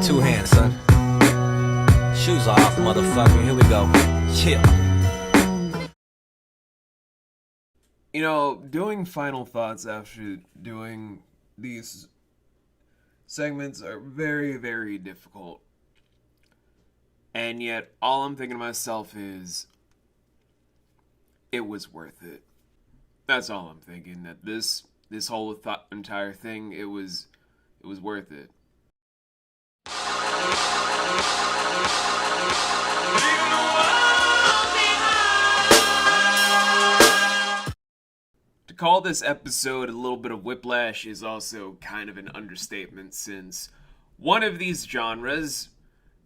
Two hands, son. Shoes off, motherfucker. Here we go. Chill. You know, doing final thoughts after doing these segments are very, very difficult. And yet, all I'm thinking to myself is, it was worth it. That's all I'm thinking. That this whole entire thing, it was worth it. To call this episode a little bit of whiplash is also kind of an understatement, since one of these genres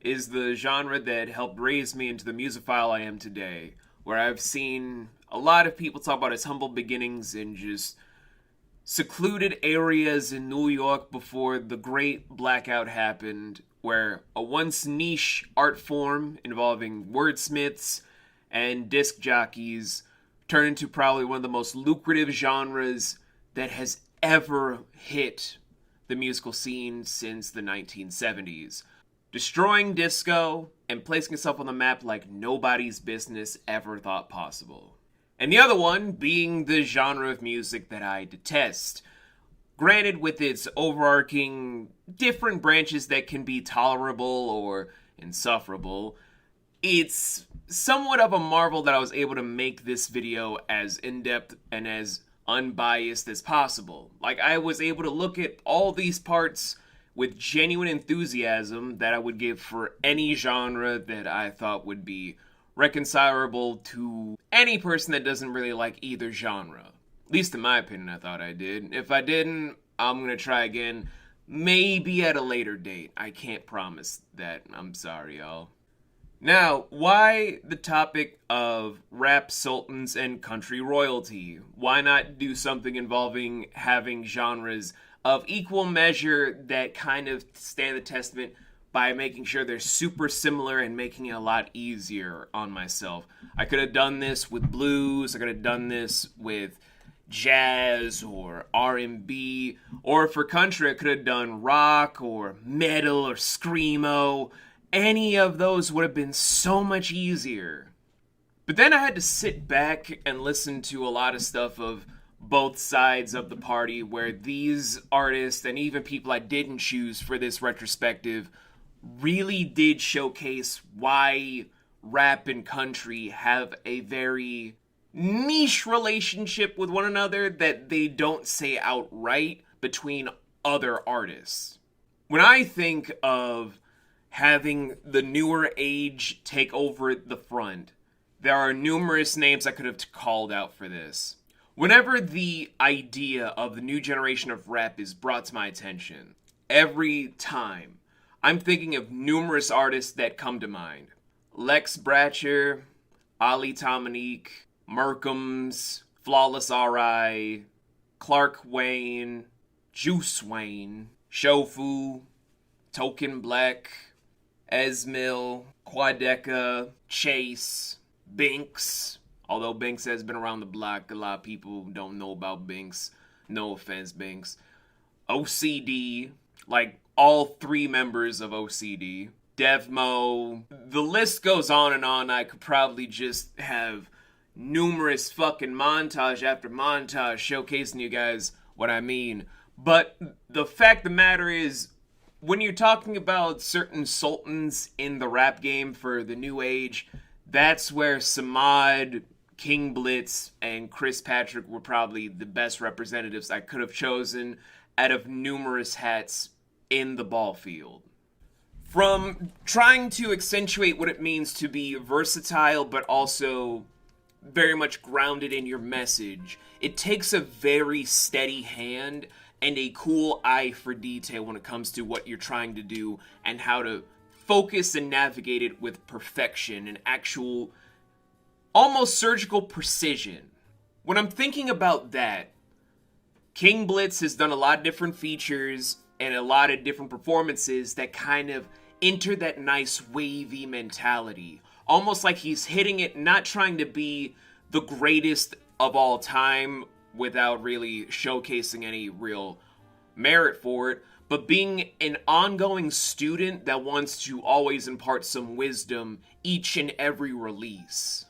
is the genre that helped raise me into the musophile I am today, where I've seen a lot of people talk about his humble beginnings in just secluded areas in New York before the great blackout happened, where a once niche art form involving wordsmiths and disc jockeys turned into probably one of the most lucrative genres that has ever hit the musical scene since the 1970s. Destroying disco and placing itself on the map like nobody's business ever thought possible. And the other one being the genre of music that I detest. Granted, with its overarching different branches that can be tolerable or insufferable, it's somewhat of a marvel that I was able to make this video as in-depth and as unbiased as possible. Like, I was able to look at all these parts with genuine enthusiasm that I would give for any genre that I thought would be reconcilable to any person that doesn't really like either genre. At least in my opinion, I thought I did. If I didn't, I'm gonna try again. Maybe at a later date. I can't promise that. I'm sorry, y'all. Now, why the topic of rap sultans and country royalty? Why not do something involving having genres of equal measure that kind of stand the testament by making sure they're super similar and making it a lot easier on myself? I could have done this with blues, I could have done this with jazz or R&B, or for country I could have done rock or metal or screamo. Any of those would have been so much easier. But then I had to sit back and listen to a lot of stuff of both sides of the party, where these artists and even people I didn't choose for this retrospective really did showcase why rap and country have a very niche relationship with one another that they don't say outright between other artists. When I think of having the newer age take over the front, there are numerous names I could have called out for this. Whenever the idea of the new generation of rap is brought to my attention, every time, I'm thinking of numerous artists that come to mind. Lex Bratcher, Ali Dominique, Merkums, Flawless R.I., Clark Wayne, Juice Wayne, Shofu, Token Black, Esmil, Quadeca, Chase, Binks. Although Binks has been around the block, a lot of people don't know about Binks. No offense, Binks. OCD, like all three members of OCD. Devmo. The list goes on and on. I could probably just have numerous fucking montage after montage showcasing you guys what I mean. But the fact of the matter is, when you're talking about certain sultans in the rap game for the new age, that's where Samad, King Blitz, and Chris Patrick were probably the best representatives I could have chosen out of numerous hats in the ball field. From trying to accentuate what it means to be versatile but also very much grounded in your message, it takes a very steady hand and a cool eye for detail when it comes to what you're trying to do and how to focus and navigate it with perfection and actual, almost surgical precision. When I'm thinking about that, King Blitz has done a lot of different features and a lot of different performances that kind of enter that nice wavy mentality. Almost like he's hitting it, not trying to be the greatest of all time without really showcasing any real merit for it, but being an ongoing student that wants to always impart some wisdom each and every release.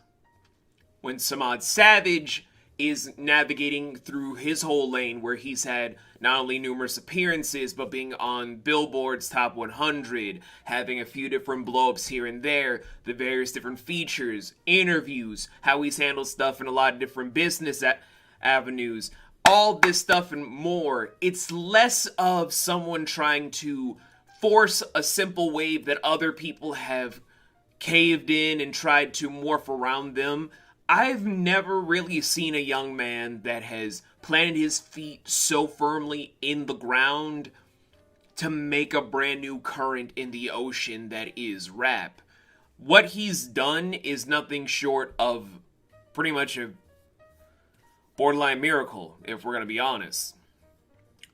When Samad Savage is navigating through his whole lane where he's had not only numerous appearances, but being on Billboard's Top 100, having a few different blow-ups here and there, the various different features, interviews, how he's handled stuff in a lot of different business avenues, all this stuff and more. It's less of someone trying to force a simple wave that other people have caved in and tried to morph around them. I've never really seen a young man that has planted his feet so firmly in the ground to make a brand new current in the ocean that is rap. What he's done is nothing short of pretty much a borderline miracle, if we're going to be honest.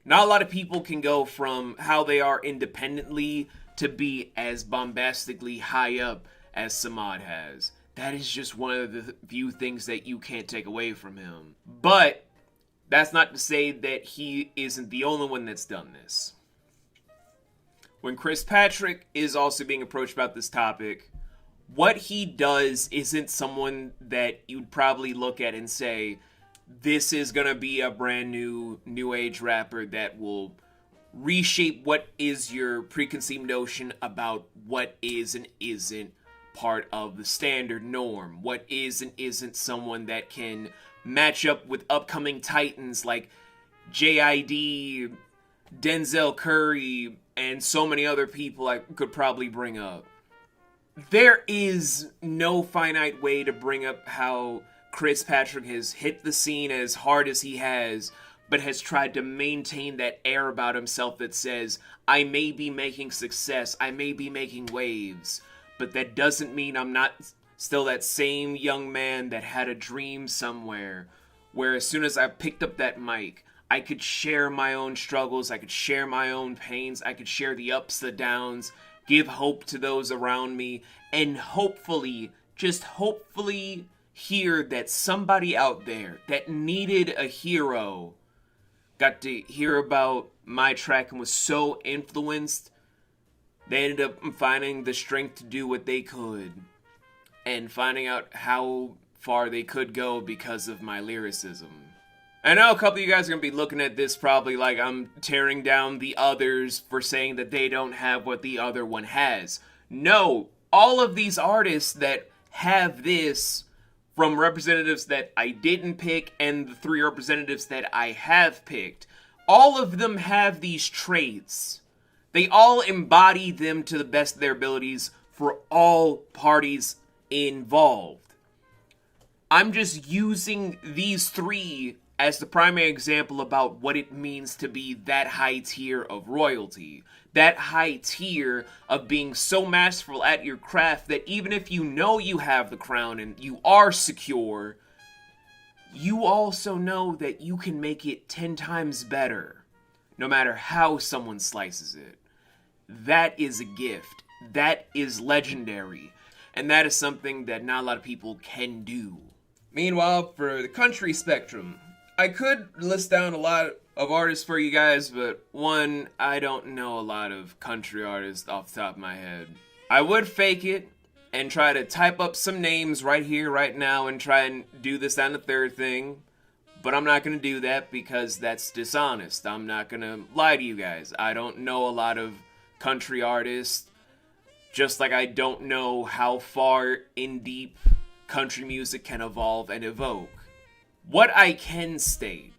Not a lot of people can go from how they are independently to be as bombastically high up as Samad has. That is just one of the few things that you can't take away from him. But that's not to say that he isn't the only one that's done this. When Chris Patrick is also being approached about this topic, what he does isn't someone that you'd probably look at and say, this is going to be a brand new age rapper that will reshape what is your preconceived notion about what is and isn't part of the standard norm. What is and isn't someone that can match up with upcoming titans like JID, Denzel Curry, and so many other people I could probably bring up. There is no finite way to bring up how Chris Patrick has hit the scene as hard as he has, but has tried to maintain that air about himself that says, I may be making success, I may be making waves, but that doesn't mean I'm not still that same young man that had a dream somewhere, where as soon as I picked up that mic, I could share my own struggles, I could share my own pains, I could share the ups, the downs, give hope to those around me, and hopefully, just hopefully, hear that somebody out there that needed a hero got to hear about my track and was so influenced, they ended up finding the strength to do what they could and finding out how far they could go because of my lyricism. I know a couple of you guys are going to be looking at this probably like I'm tearing down the others for saying that they don't have what the other one has. No, all of these artists that have this, from representatives that I didn't pick and the 3 representatives that I have picked, all of them have these traits. They all embody them to the best of their abilities for all parties involved. I'm just using these 3 as the primary example about what it means to be that high tier of royalty. That high tier of being so masterful at your craft that even if you know you have the crown and you are secure, you also know that you can make it 10 times better, no matter how someone slices it. That is a gift. That is legendary. And that is something that not a lot of people can do. Meanwhile, for the country spectrum, I could list down a lot of artists for you guys, but one, I don't know a lot of country artists off the top of my head. I would fake it and try to type up some names right here, right now, and try and do this, that, and the third thing, but I'm not going to do that because that's dishonest. I'm not going to lie to you guys. I don't know a lot of country artists, just like I don't know how far in deep country music can evolve and evoke. What I can state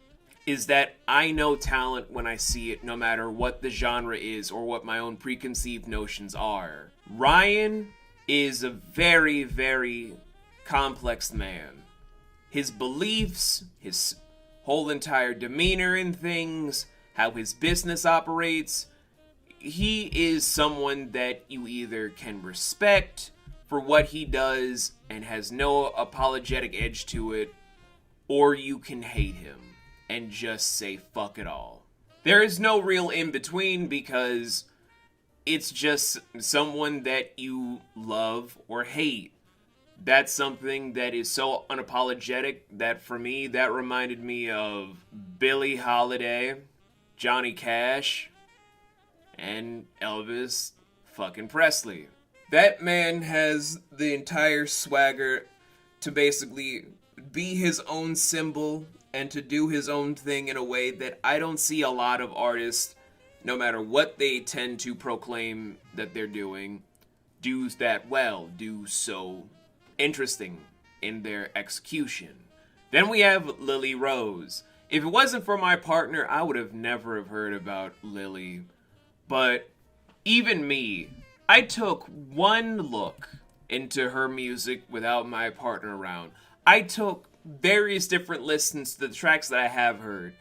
is that I know talent when I see it, no matter what the genre is or what my own preconceived notions are. Ryan is a very, very complex man. His beliefs, his whole entire demeanor in things, how his business operates, he is someone that you either can respect for what he does and has no apologetic edge to it, or you can hate him and just say fuck it all. There is no real in between because it's just someone that you love or hate. That's something that is so unapologetic that for me, that reminded me of Billie Holiday, Johnny Cash, and Elvis fucking Presley. That man has the entire swagger to basically be his own symbol and to do his own thing in a way that I don't see a lot of artists, no matter what they tend to proclaim that they're doing, do that well, do so interesting in their execution. Then we have Lily Rose. If it wasn't for my partner, I would have never have heard about Lily. But even me, I took one look into her music without my partner around. I took various different listens to the tracks that I have heard.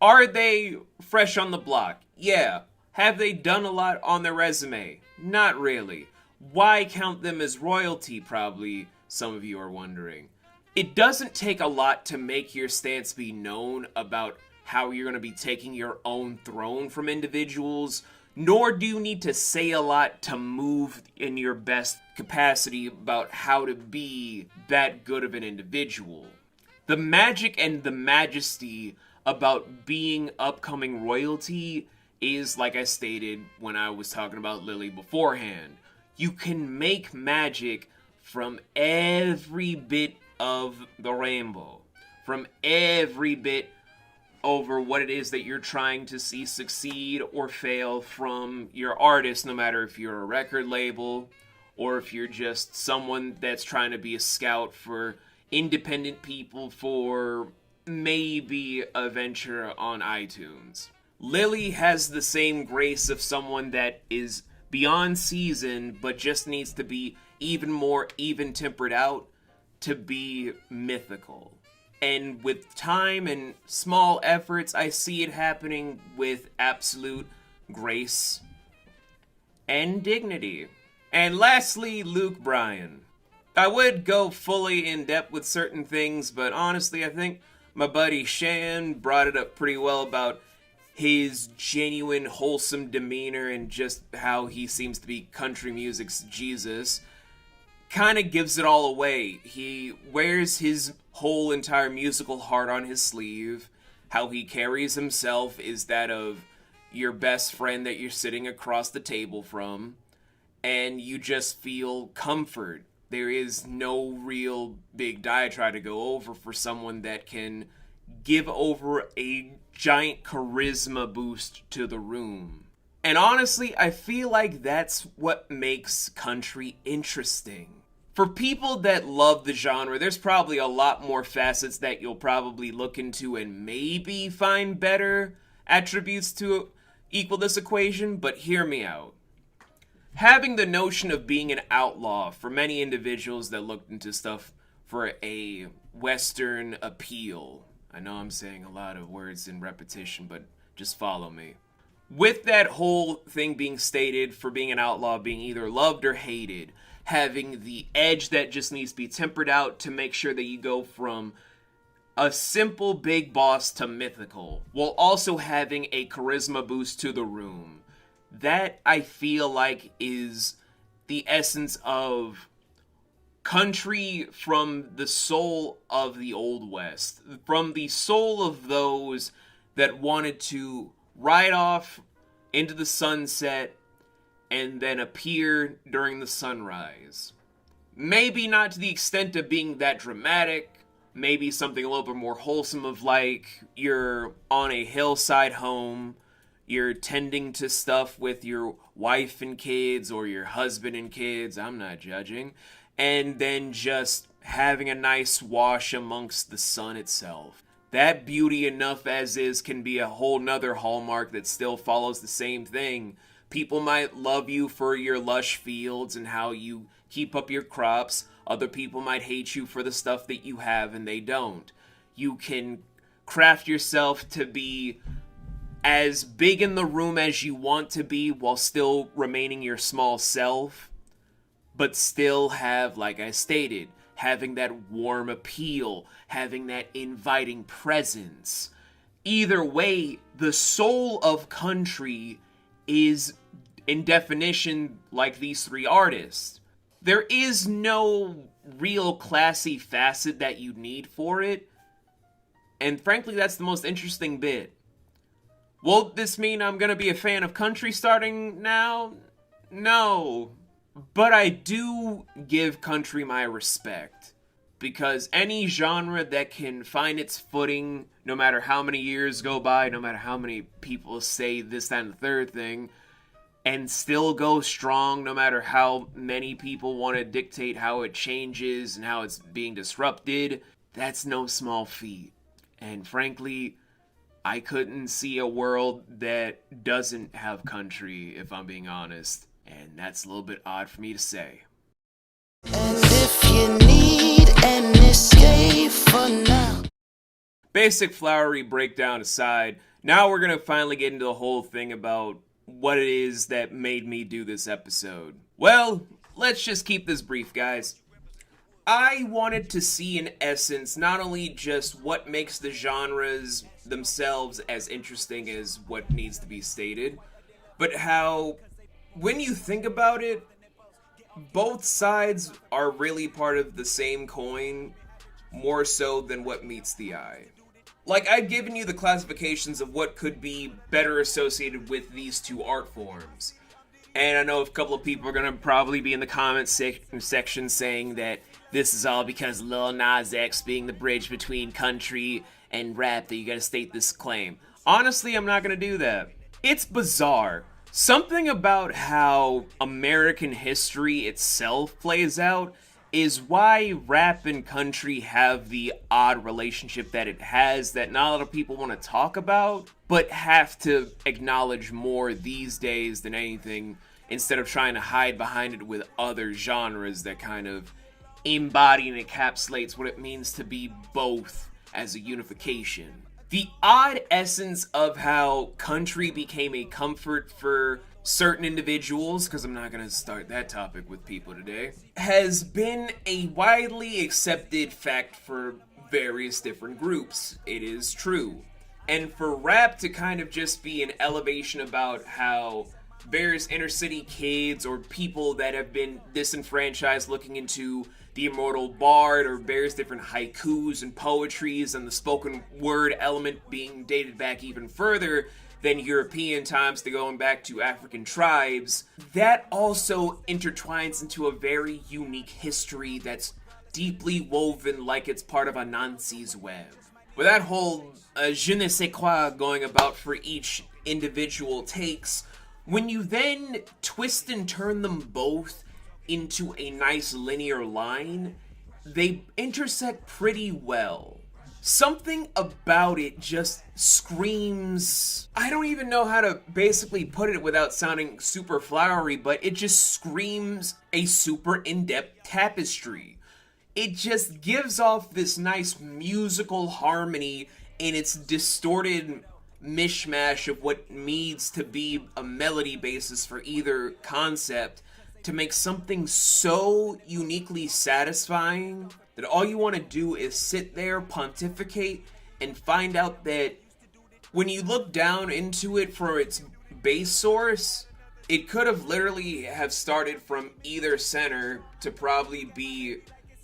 Are they fresh on the block? Yeah. Have they done a lot on their resume? Not really. Why count them as royalty, probably some of you are wondering. It doesn't take a lot to make your stance be known about how you're going to be taking your own throne from individuals, nor do you need to say a lot to move in your best capacity about how to be that good of an individual. The magic and the majesty about being upcoming royalty is, like I stated when I was talking about Lily beforehand, you can make magic from every bit of the rainbow, from every bit over what it is that you're trying to see succeed or fail from your artist, no matter if you're a record label or if you're just someone that's trying to be a scout for independent people for maybe a venture on iTunes. Lily has the same grace of someone that is beyond seasoned but just needs to be even more even-tempered out to be mythical. And with time and small efforts, I see it happening with absolute grace and dignity. And lastly, Luke Bryan. I would go fully in depth with certain things, but honestly, I think my buddy Shan brought it up pretty well about his genuine, wholesome demeanor and just how he seems to be country music's Jesus. Kind of gives it all away. He wears his whole entire musical heart on his sleeve. How he carries himself is that of your best friend that you're sitting across the table from, and you just feel comfort. There is no real big diatribe to go over for someone that can give over a giant charisma boost to the room. And honestly, I feel like that's what makes country interesting. For people that love the genre, there's probably a lot more facets that you'll probably look into and maybe find better attributes to equal this equation, but hear me out. Having the notion of being an outlaw for many individuals that looked into stuff for a Western appeal. I know I'm saying a lot of words in repetition, but just follow me. With that whole thing being stated for being an outlaw being either loved or hated, having the edge that just needs to be tempered out to make sure that you go from a simple big boss to mythical, while also having a charisma boost to the room. That, I feel like, is the essence of country from the soul of the Old West. From the soul of those that wanted to ride off into the sunset and then appear during the sunrise. Maybe not to the extent of being that dramatic, maybe something a little bit more wholesome of like, you're on a hillside home, you're tending to stuff with your wife and kids, or your husband and kids, I'm not judging, and then just having a nice wash amongst the sun itself. That beauty enough as is can be a whole nother hallmark that still follows the same thing. People might love you for your lush fields and how you keep up your crops. Other people might hate you for the stuff that you have and they don't. You can craft yourself to be as big in the room as you want to be while still remaining your small self, but still have, like I stated, having that warm appeal, having that inviting presence. Either way, the soul of country is, in definition, like these three artists. There is no real classy facet that you need for it, and frankly, that's the most interesting bit. Will this mean I'm gonna be a fan of country starting now? No. But I do give country my respect. Because any genre that can find its footing, no matter how many years go by, no matter how many people say this, that, and the third thing, and still go strong no matter how many people want to dictate how it changes and how it's being disrupted, that's no small feat. And frankly, I couldn't see a world that doesn't have country, if I'm being honest. And that's a little bit odd for me to say. And if you need an escape for now. Basic flowery breakdown aside, now we're gonna finally get into the whole thing about what it is that made me do this episode. Well, let's just keep this brief, guys. I wanted to see in essence not only just what makes the genres themselves as interesting as what needs to be stated, but how, when you think about it, both sides are really part of the same coin, more so than what meets the eye. Like, I've given you the classifications of what could be better associated with these two art forms. And I know a couple of people are going to probably be in the comment section saying that this is all because Lil Nas X being the bridge between country and rap that you got to state this claim. Honestly, I'm not going to do that. It's bizarre. Something about how American history itself plays out is why rap and country have the odd relationship that it has that not a lot of people want to talk about, but have to acknowledge more these days than anything, instead of trying to hide behind it with other genres that kind of embody and encapsulates what it means to be both as a unification. The odd essence of how country became a comfort for certain individuals, because I'm not going to start that topic with people today, has been a widely accepted fact for various different groups. It is true. And for rap to kind of just be an elevation about how various inner city kids or people that have been disenfranchised looking into the immortal bard or various different haikus and poetries and the spoken word element being dated back even further than European times to going back to African tribes, that also intertwines into a very unique history that's deeply woven like it's part of Anansi's web. With that whole je ne sais quoi going about for each individual takes, when you then twist and turn them both into a nice linear line, they intersect pretty well. Something about it just screams, I don't even know how to basically put it without sounding super flowery, but it just screams a super in-depth tapestry. It just gives off this nice musical harmony in its distorted mishmash of what needs to be a melody basis for either concept to make something so uniquely satisfying that all you want to do is sit there, pontificate, and find out that when you look down into it for its base source, it could have literally have started from either center to probably be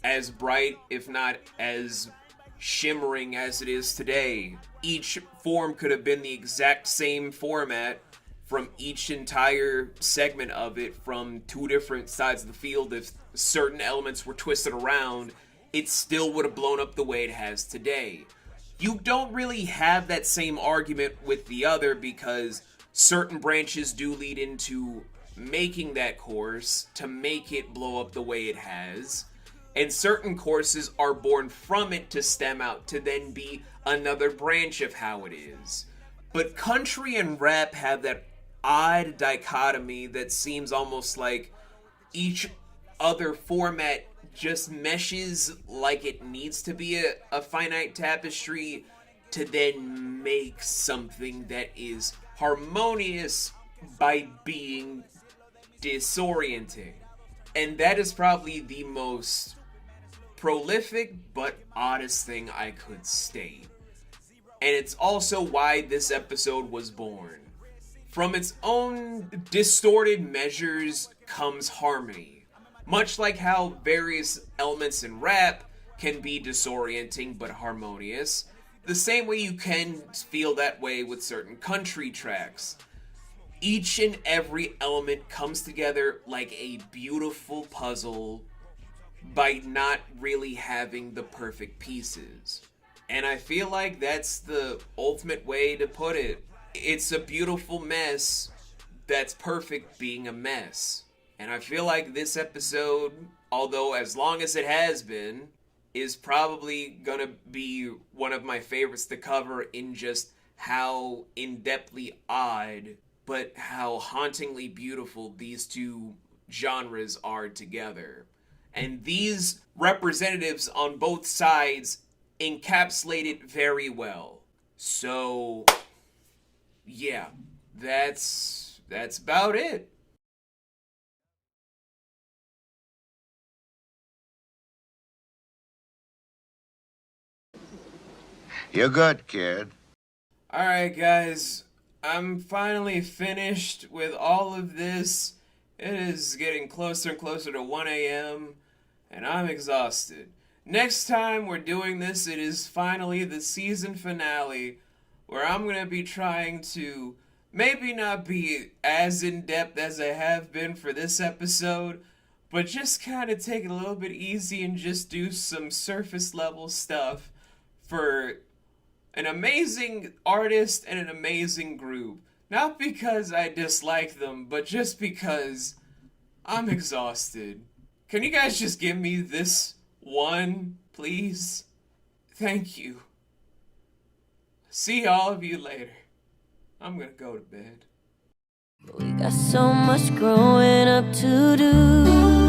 as bright, if not as shimmering as it is today. Each form could have been the exact same format from each entire segment of it from two different sides of the field. If certain elements were twisted around, it still would have blown up the way it has today. You don't really have that same argument with the other because certain branches do lead into making that course to make it blow up the way it has, and certain courses are born from it to stem out to then be another branch of how it is. But country and rap have that odd dichotomy that seems almost like each other format just meshes like it needs to be a finite tapestry to then make something that is harmonious by being disorienting. And that is probably the most prolific but oddest thing I could state. And it's also why this episode was born. From its own distorted measures comes harmony. Much like how various elements in rap can be disorienting but harmonious, The same way you can feel that way with certain country tracks. Each and every element comes together like a beautiful puzzle by not really having the perfect pieces. And I feel like that's the ultimate way to put it. It's a beautiful mess that's perfect being a mess. And I feel like this episode, although as long as it has been, is probably gonna be one of my favorites to cover in just how in-depthly odd, but how hauntingly beautiful these two genres are together. And these representatives on both sides encapsulate it very well. So, yeah, that's about it. You're good, kid. Alright, guys, I'm finally finished with all of this. It is getting closer and closer to 1 a.m., and I'm exhausted. Next time we're doing this, it is finally the season finale, where I'm going to be trying to maybe not be as in-depth as I have been for this episode, but just kind of take it a little bit easy and just do some surface level stuff for an amazing artist and an amazing group. Not because I dislike them, but just because I'm exhausted. Can you guys just give me this one, please? Thank you. See all of you later. I'm gonna go to bed. We got so much growing up to do.